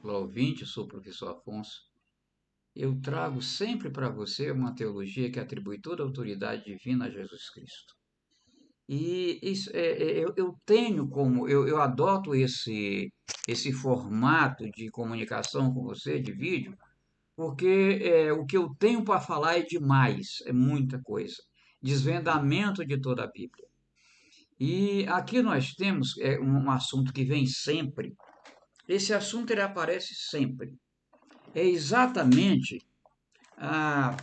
Olá, ouvinte, eu sou o professor Afonso. Eu trago sempre para você uma teologia que atribui toda a autoridade divina a Jesus Cristo. E isso, eu tenho como, eu adoto esse formato de comunicação com você, de vídeo, porque o que eu tenho para falar é demais, é muita coisa. Desvendamento de toda a Bíblia. E aqui nós temos um assunto que vem sempre. Esse assunto ele aparece sempre. É exatamente a,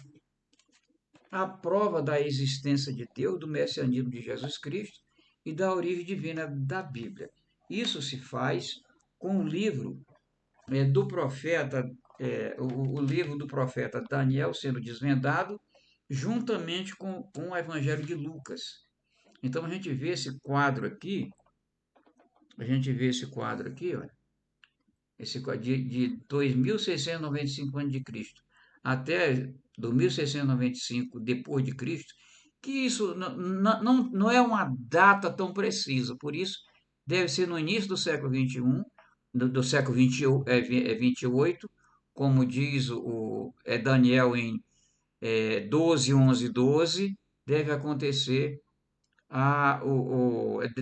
a prova da existência de Deus, do messianismo de Jesus Cristo e da origem divina da Bíblia. Isso se faz com o livro do profeta, o livro do profeta Daniel sendo desvendado, juntamente com o Evangelho de Lucas. Então a gente vê esse quadro aqui, olha, esse de 2695 anos de Cristo até 2695 depois de Cristo, que isso não é uma data tão precisa, por isso deve ser no início do século XXI, do século 28, como diz Daniel em 12, 11, 12, deve acontecer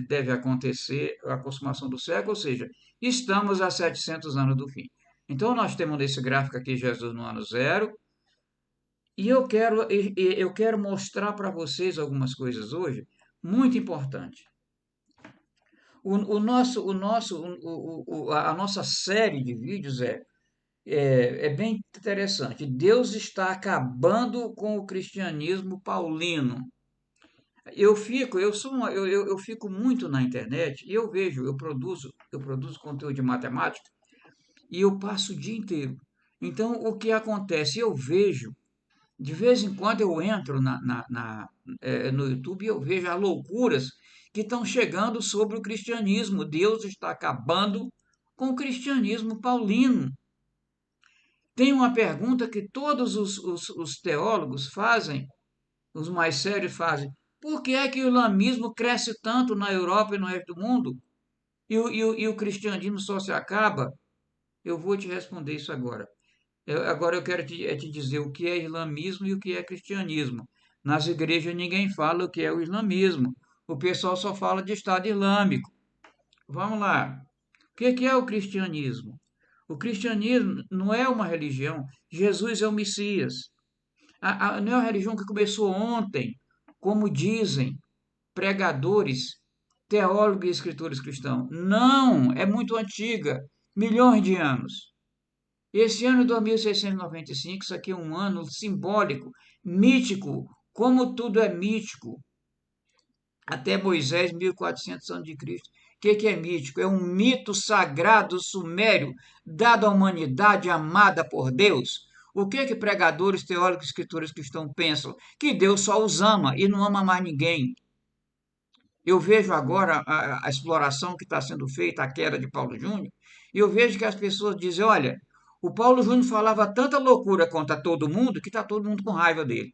deve acontecer a consumação do século, ou seja, estamos a 700 anos do fim. Então, nós temos nesse gráfico aqui Jesus no ano zero, e eu quero mostrar para vocês algumas coisas hoje muito importantes. A nossa série de vídeos é bem interessante. Deus está acabando com o cristianismo paulino. Eu fico muito na internet e eu produzo conteúdo de matemática e eu passo o dia inteiro. Então, o que acontece? Eu vejo, de vez em quando eu entro no YouTube e eu vejo as loucuras que estão chegando sobre o cristianismo. Deus está acabando com o cristianismo paulino. Tem uma pergunta que todos os teólogos fazem, os mais sérios fazem. Por que é que o islamismo cresce tanto na Europa e no resto do mundo e o cristianismo só se acaba? Eu vou te responder isso agora. Agora eu quero te dizer o que é islamismo e o que é cristianismo. Nas igrejas ninguém fala o que é o islamismo. O pessoal só fala de Estado Islâmico. Vamos lá. O que é o cristianismo? O cristianismo não é uma religião. Jesus é o Messias. Não é uma religião que começou ontem, como dizem pregadores, teólogos e escritores cristãos. Não, é muito antiga, milhões de anos. Esse ano 2695, isso aqui é um ano simbólico, mítico, como tudo é mítico. Até Moisés, 1400 anos de Cristo. O que é mítico? É um mito sagrado sumério dado à humanidade amada por Deus. O que pregadores, teólogos e escritores cristãos pensam? Que Deus só os ama e não ama mais ninguém. Eu vejo agora a exploração que está sendo feita, a queda de Paulo Júnior, e eu vejo que as pessoas dizem, olha, o Paulo Júnior falava tanta loucura contra todo mundo que está todo mundo com raiva dele.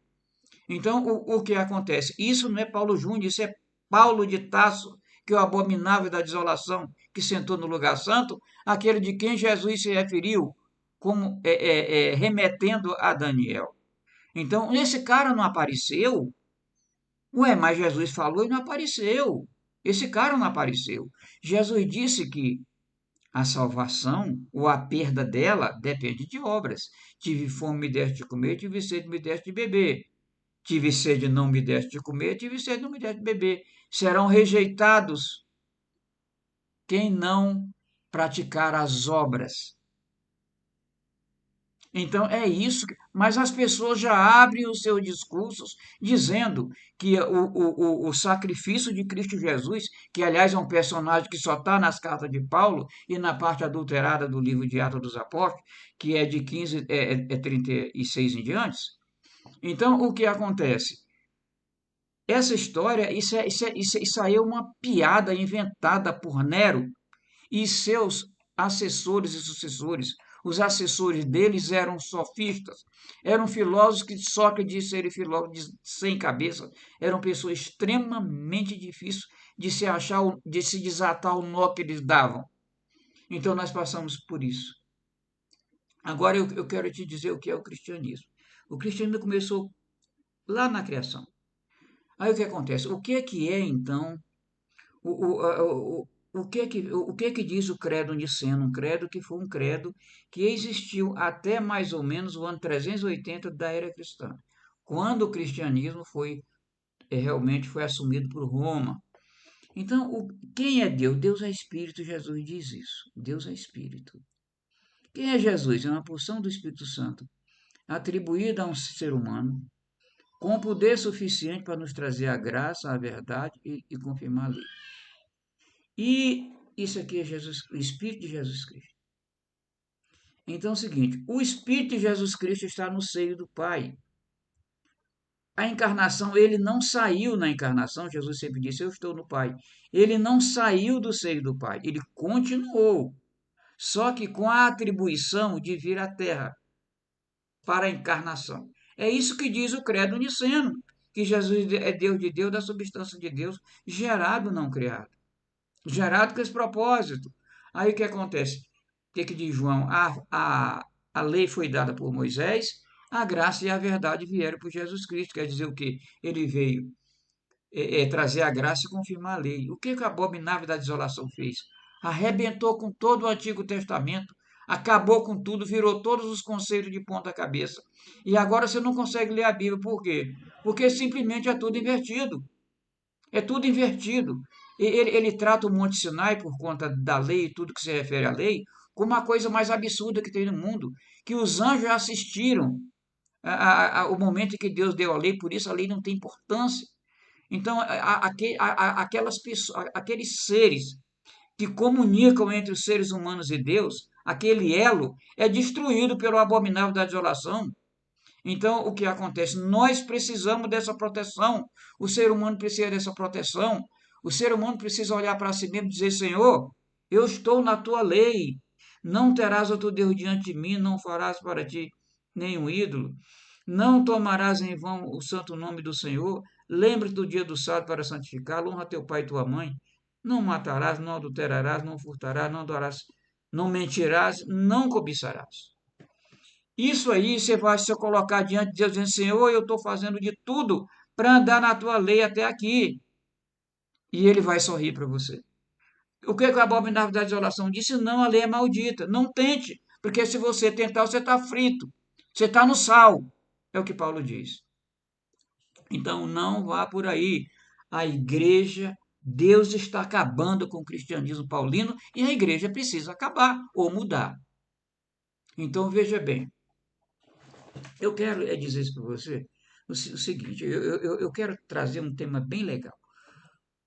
Então, o que acontece? Isso não é Paulo Júnior, isso é Paulo de Tarso, que é o abominável da desolação, que sentou no lugar santo, aquele de quem Jesus se referiu como remetendo a Daniel. Então, esse cara não apareceu. Ué, mas Jesus falou e não apareceu. Esse cara não apareceu. Jesus disse que a salvação, ou a perda dela, depende de obras. Tive fome, me deste de comer, tive sede, me deste de beber. Tive sede, não me deste de comer, tive sede, não me deste de beber. Serão rejeitados quem não praticar as obras. Então é isso, mas as pessoas já abrem os seus discursos dizendo que o sacrifício de Cristo Jesus, que aliás é um personagem que só está nas cartas de Paulo e na parte adulterada do livro de Atos dos Apóstolos, que é de 15 36 em diante. Então o que acontece? Essa história, isso aí é uma piada inventada por Nero e seus assessores e sucessores. Os assessores deles eram sofistas, eram filósofos que Sócrates disse serem filósofos sem cabeça, eram pessoas extremamente difíceis de se achar, de se desatar o nó que eles davam. Então nós passamos por isso. Agora eu quero te dizer o que é o cristianismo. O cristianismo começou lá na criação. Aí o que acontece? O que é então o que diz o credo niceno? Um credo que foi um credo que existiu até mais ou menos o ano 380 da era cristã, quando o cristianismo realmente foi assumido por Roma. Então, quem é Deus? Deus é Espírito, Jesus diz isso. Deus é Espírito. Quem é Jesus? É uma porção do Espírito Santo, atribuída a um ser humano, com poder suficiente para nos trazer a graça, a verdade e confirmar a lei. E isso aqui é Jesus, o Espírito de Jesus Cristo. Então é o seguinte, o Espírito de Jesus Cristo está no seio do Pai. A encarnação, ele não saiu na encarnação, Jesus sempre disse, eu estou no Pai. Ele não saiu do seio do Pai, ele continuou, só que com a atribuição de vir à Terra para a encarnação. É isso que diz o credo niceno, que Jesus é Deus de Deus, da substância de Deus, gerado, não criado. Gerado com esse propósito. Aí o que acontece? O que diz João? A lei foi dada por Moisés, a graça e a verdade vieram por Jesus Cristo. Quer dizer o quê? Ele veio trazer a graça e confirmar a lei. O que a abominável da desolação fez? Arrebentou com todo o Antigo Testamento, acabou com tudo, virou todos os conceitos de ponta cabeça. E agora você não consegue ler a Bíblia. Por quê? Porque simplesmente é tudo invertido. É tudo invertido. Ele trata o Monte Sinai, por conta da lei e tudo que se refere à lei, como a coisa mais absurda que tem no mundo, que os anjos assistiram ao momento em que Deus deu a lei, por isso a lei não tem importância. Então, aquelas pessoas, aqueles seres que comunicam entre os seres humanos e Deus, aquele elo é destruído pelo abominável da desolação. Então, o que acontece? Nós precisamos dessa proteção. O ser humano precisa dessa proteção. O ser humano precisa olhar para si mesmo e dizer: Senhor, eu estou na tua lei. Não terás outro Deus diante de mim, não farás para ti nenhum ídolo. Não tomarás em vão o santo nome do Senhor. Lembre-te do dia do sábado para santificá-lo. Honra teu pai e tua mãe. Não matarás, não adulterarás, não furtarás, não darás, não mentirás, não cobiçarás. Isso aí você vai se colocar diante de Deus dizendo, Senhor, eu estou fazendo de tudo para andar na tua lei até aqui. E ele vai sorrir para você. O que a abominável da desolação disse? Não, a lei é maldita. Não tente, porque se você tentar, você está frito. Você está no sal. É o que Paulo diz. Então não vá por aí. A igreja, Deus está acabando com o cristianismo paulino e a igreja precisa acabar ou mudar. Então veja bem, eu quero dizer isso para você o seguinte: eu quero trazer um tema bem legal.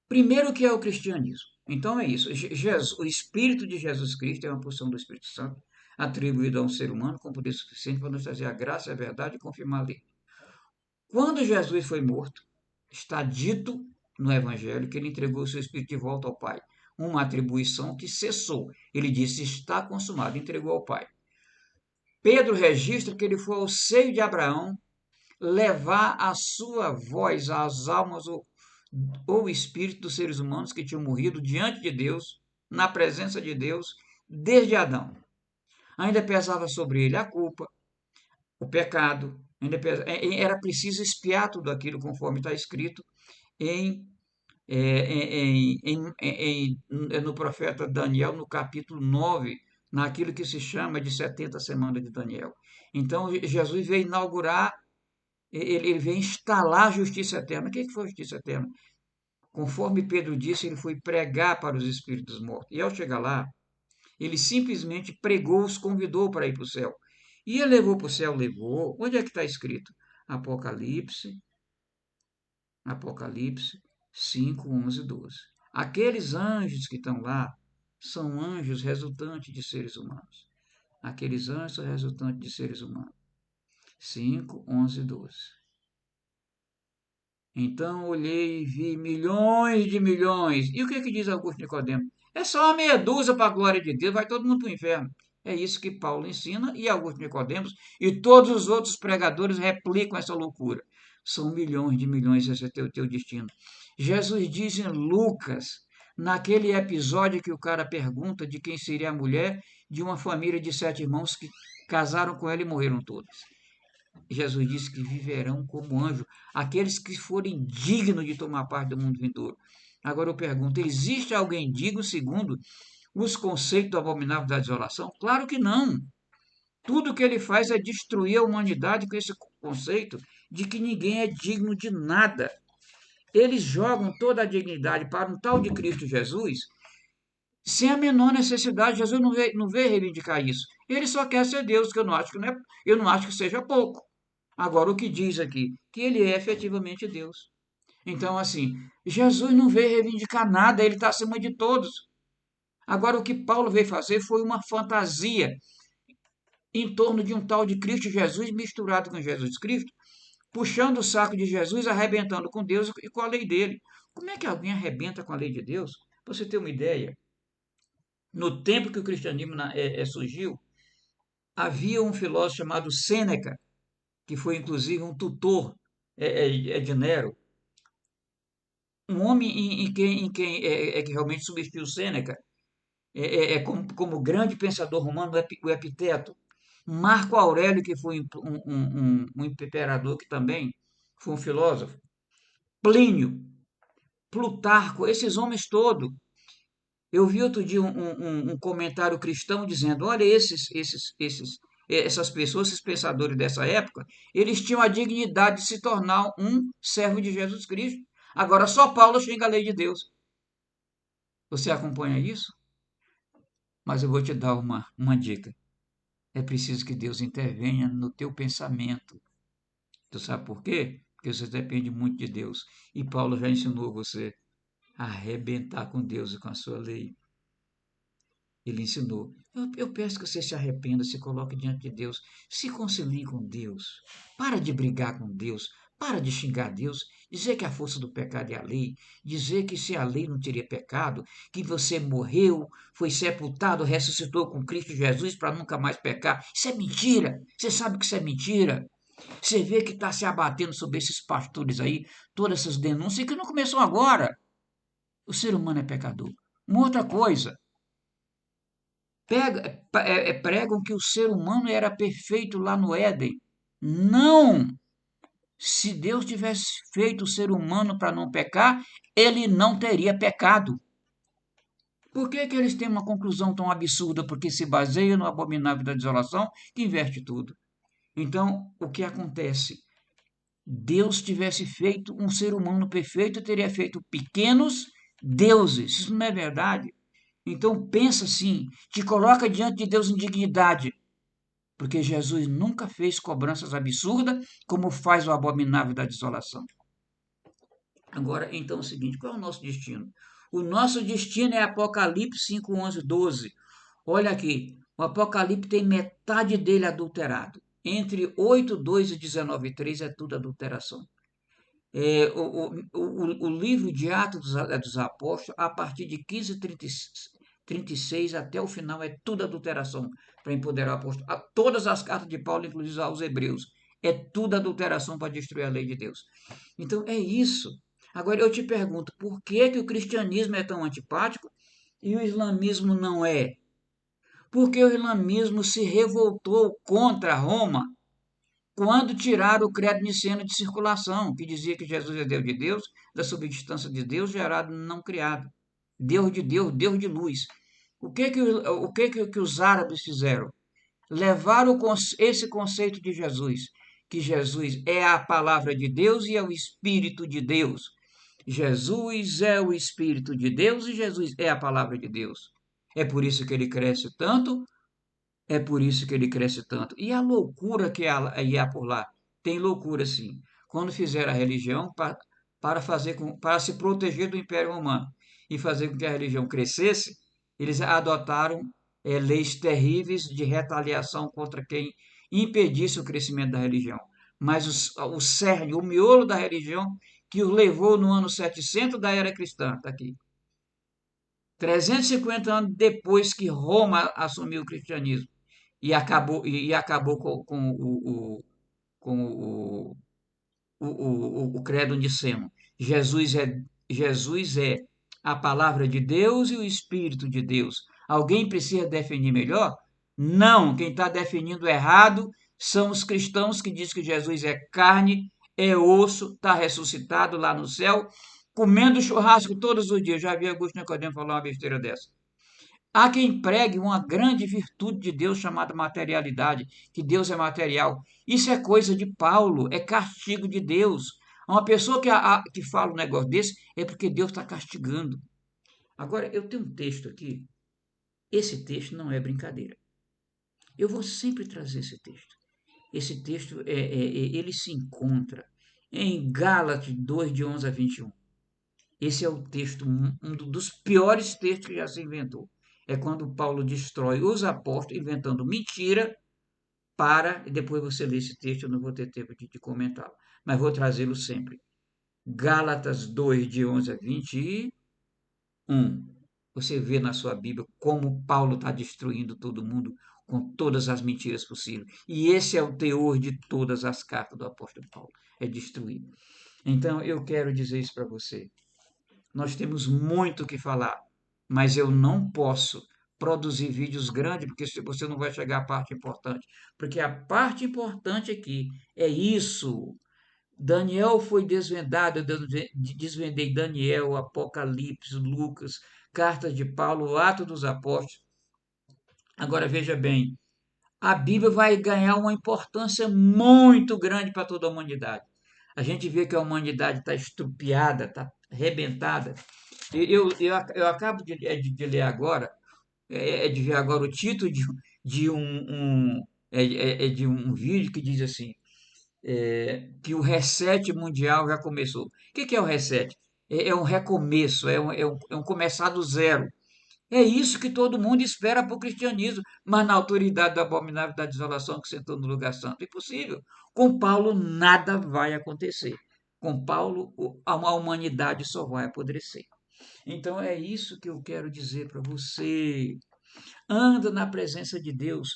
Primeiro, o que é o cristianismo? Então é isso. O Espírito de Jesus Cristo é uma porção do Espírito Santo atribuída a um ser humano com poder suficiente para nos trazer a graça, a verdade e confirmar a lei. Quando Jesus foi morto, está dito no Evangelho que ele entregou o seu Espírito de volta ao Pai. Uma atribuição que cessou. Ele disse: está consumado, entregou ao Pai. Pedro registra que ele foi ao seio de Abraão levar a sua voz às almas ou espírito dos seres humanos que tinham morrido diante de Deus, na presença de Deus, desde Adão. Ainda pesava sobre ele a culpa, o pecado, era preciso expiar tudo aquilo conforme está escrito em, no profeta Daniel, no capítulo 9, naquilo que se chama de 70 semanas de Daniel. Então, Jesus veio inaugurar, ele veio instalar a justiça eterna. O que foi a justiça eterna? Conforme Pedro disse, ele foi pregar para os espíritos mortos. E ao chegar lá, ele simplesmente pregou, os convidou para ir para o céu. E ele levou para o céu, levou. Onde é que está escrito? Apocalipse 5, 11, 12. Aqueles anjos que estão lá são anjos resultantes de seres humanos. Aqueles anjos são resultantes de seres humanos. 5, 11, 12. Então olhei e vi milhões de milhões. E o que diz Augusto Nicodemo? É só uma meia dúzia para a glória de Deus, vai todo mundo para o inferno. É isso que Paulo ensina e Augusto Nicodemos e todos os outros pregadores replicam essa loucura. São milhões de milhões, esse é o teu destino. Jesus diz em Lucas, naquele episódio que o cara pergunta de quem seria a mulher de uma família de 7 irmãos que casaram com ela e morreram todos. Jesus disse que viverão como anjos, aqueles que forem dignos de tomar parte do mundo vindouro. Agora eu pergunto, existe alguém digno segundo os conceitos do abominável da desolação? Claro que não. Tudo que ele faz é destruir a humanidade com esse conceito de que ninguém é digno de nada. Eles jogam toda a dignidade para um tal de Cristo Jesus sem a menor necessidade. Jesus não veio reivindicar isso. Ele só quer ser Deus, que eu não acho que, não é, eu não acho que seja pouco. Agora, o que diz aqui? Que ele é efetivamente Deus. Então, assim, Jesus não veio reivindicar nada, ele está acima de todos. Agora, o que Paulo veio fazer foi uma fantasia em torno de um tal de Cristo Jesus misturado com Jesus Cristo, puxando o saco de Jesus, arrebentando com Deus e com a lei dele. Como é que alguém arrebenta com a lei de Deus? Para você ter uma ideia, no tempo que o cristianismo surgiu, havia um filósofo chamado Sêneca, que foi inclusive um tutor de Nero, um homem em quem que realmente substituiu Sêneca, como grande pensador romano, o Epiteto. Marco Aurélio, que foi um imperador que também foi um filósofo. Plínio, Plutarco, esses homens todos. Eu vi outro dia um comentário cristão dizendo: olha, essas pessoas, esses pensadores dessa época, eles tinham a dignidade de se tornar um servo de Jesus Cristo. Agora, só Paulo xinga a lei de Deus. Você acompanha isso? Mas eu vou te dar uma dica. É preciso que Deus intervenha no teu pensamento. Tu sabe por quê? Porque você depende muito de Deus. E Paulo já ensinou você a arrebentar com Deus e com a sua lei. Ele ensinou. Eu peço que você se arrependa, se coloque diante de Deus, se concilie com Deus. Para de brigar com Deus, para de xingar Deus, dizer que a força do pecado é a lei, dizer que se a lei não teria pecado, que você morreu, foi sepultado, ressuscitou com Cristo Jesus para nunca mais pecar. Isso é mentira. Você sabe que isso é mentira. Você vê que está se abatendo sobre esses pastores aí, todas essas denúncias, que não começou agora. O ser humano é pecador. Uma outra coisa, pregam que o ser humano era perfeito lá no Éden. Não! Se Deus tivesse feito o ser humano para não pecar, ele não teria pecado. Por que eles têm uma conclusão tão absurda? Porque se baseia no abominável da desolação, que inverte tudo. Então, o que acontece? Deus tivesse feito um ser humano perfeito, teria feito pequenos deuses. Isso não é verdade? Então pensa assim, te coloca diante de Deus em dignidade, porque Jesus nunca fez cobranças absurdas como faz o abominável da desolação. Agora, então é o seguinte, qual é o nosso destino? O nosso destino é Apocalipse 5, 11, 12. Olha aqui, o Apocalipse tem metade dele adulterado. Entre 8, 2 e 19, 3 é tudo adulteração. O livro de Atos dos Apóstolos, a partir de 15, 36 até o final, é tudo adulteração para empoderar o apóstolo. Todas as cartas de Paulo, inclusive aos Hebreus, é tudo adulteração para destruir a lei de Deus. Então é isso. Agora eu te pergunto, por que o cristianismo é tão antipático e o islamismo não é? Porque o islamismo se revoltou contra Roma quando tiraram o credo niceno de circulação, que dizia que Jesus é Deus de Deus, da substância de Deus, gerado não criado. Deus de Deus, Deus de luz. O que os árabes fizeram? Levaram esse conceito de Jesus, que Jesus é a palavra de Deus e é o Espírito de Deus. Jesus é o Espírito de Deus e Jesus é a palavra de Deus. É por isso que ele cresce tanto, é por isso que ele cresce tanto. E a loucura que há por lá? Tem loucura, sim. Quando fizeram a religião para se proteger do Império Romano e fazer com que a religião crescesse, eles adotaram leis terríveis de retaliação contra quem impedisse o crescimento da religião. Mas o cerne, o miolo da religião, que os levou no ano 700 da era cristã, está aqui. 350 anos depois que Roma assumiu o cristianismo e acabou com o credo niceno. Jesus é a palavra de Deus e o Espírito de Deus. Alguém precisa definir melhor? Não, quem está definindo errado são os cristãos que dizem que Jesus é carne, é osso, está ressuscitado lá no céu, comendo churrasco todos os dias. Já vi Augusto Nicodemo falar uma besteira dessa. Há quem pregue uma grande virtude de Deus chamada materialidade, que Deus é material. Isso é coisa de Paulo, é castigo de Deus. Uma pessoa que fala um negócio desse é porque Deus está castigando. Agora, eu tenho um texto aqui. Esse texto não é brincadeira. Eu vou sempre trazer esse texto. Esse texto, ele se encontra em Gálatas 2, de 11 a 21. Esse é o texto, um dos piores textos que já se inventou. É quando Paulo destrói os apóstolos, inventando mentira, e depois você lê esse texto, eu não vou ter tempo de comentá-lo, mas vou trazê-lo sempre. Gálatas 2, de 11 a 21. Você vê na sua Bíblia como Paulo está destruindo todo mundo com todas as mentiras possíveis. E esse é o teor de todas as cartas do apóstolo Paulo, é destruir. Então, eu quero dizer isso para você. Nós temos muito o que falar, mas eu não posso produzir vídeos grandes, porque você não vai chegar à parte importante. Porque a parte importante aqui é isso. Daniel foi desvendado, eu desvendei Daniel, Apocalipse, Lucas, Cartas de Paulo, Atos dos Apóstolos. Agora veja bem, a Bíblia vai ganhar uma importância muito grande para toda a humanidade. A gente vê que a humanidade está estrupiada, está arrebentada. Eu acabo de ler agora, de ver agora o título de de um vídeo que diz assim, que o reset mundial já começou. O que é o reset? É um recomeço, é um começar do zero. É isso que todo mundo espera para o cristianismo, mas na autoridade do abominável da desolação que sentou no lugar santo. Impossível. Com Paulo nada vai acontecer. Com Paulo a humanidade só vai apodrecer. Então é isso que eu quero dizer para você. Anda na presença de Deus.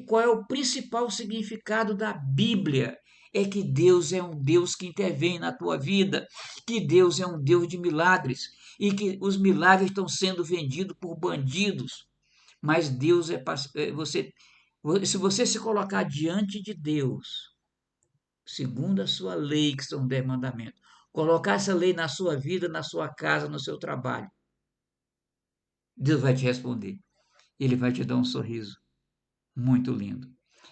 Qual é o principal significado da Bíblia? É que Deus é um Deus que intervém na tua vida, que Deus é um Deus de milagres e que os milagres estão sendo vendidos por bandidos. Mas Deus você, se você se colocar diante de Deus, segundo a sua lei, que são 10 mandamentos, colocar essa lei na sua vida, na sua casa, no seu trabalho, Deus vai te responder. Ele vai te dar um sorriso muito lindo.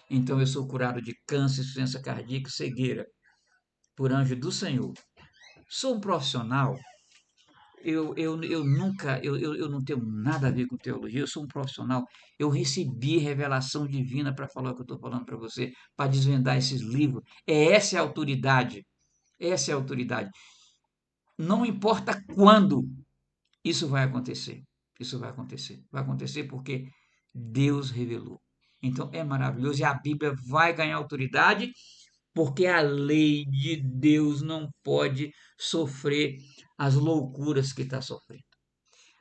Então eu sou curado de câncer, insuficiência cardíaca e cegueira por anjo do Senhor. Sou um profissional. Eu nunca, eu não tenho nada a ver com teologia, eu sou um profissional. Eu recebi revelação divina para falar o que eu estou falando para você, para desvendar esses livros. Essa é a autoridade. Essa é a autoridade. Não importa quando isso vai acontecer. Isso vai acontecer. Vai acontecer porque Deus revelou. Então é maravilhoso e a Bíblia vai ganhar autoridade porque a lei de Deus não pode sofrer as loucuras que está sofrendo.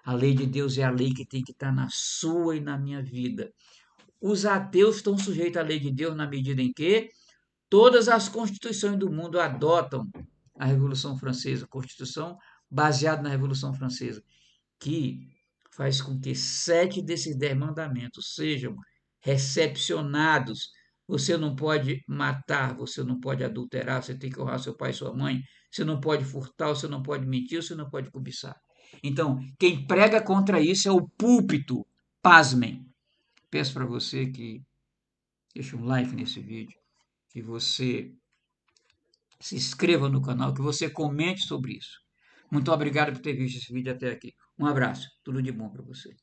A lei de Deus é a lei que tem que estar na sua e na minha vida. Os ateus estão sujeitos à lei de Deus na medida em que todas as constituições do mundo adotam a Revolução Francesa, Constituição baseada na Revolução Francesa, que faz com que 7 desses 10 mandamentos sejam recepcionados. Você não pode matar, você não pode adulterar, você tem que honrar seu pai e sua mãe, você não pode furtar, você não pode mentir, você não pode cobiçar. Então, quem prega contra isso é o púlpito. Pasmem. Peço para você que deixe um like nesse vídeo, que você se inscreva no canal, que você comente sobre isso. Muito obrigado por ter visto esse vídeo até aqui. Um abraço, tudo de bom para você.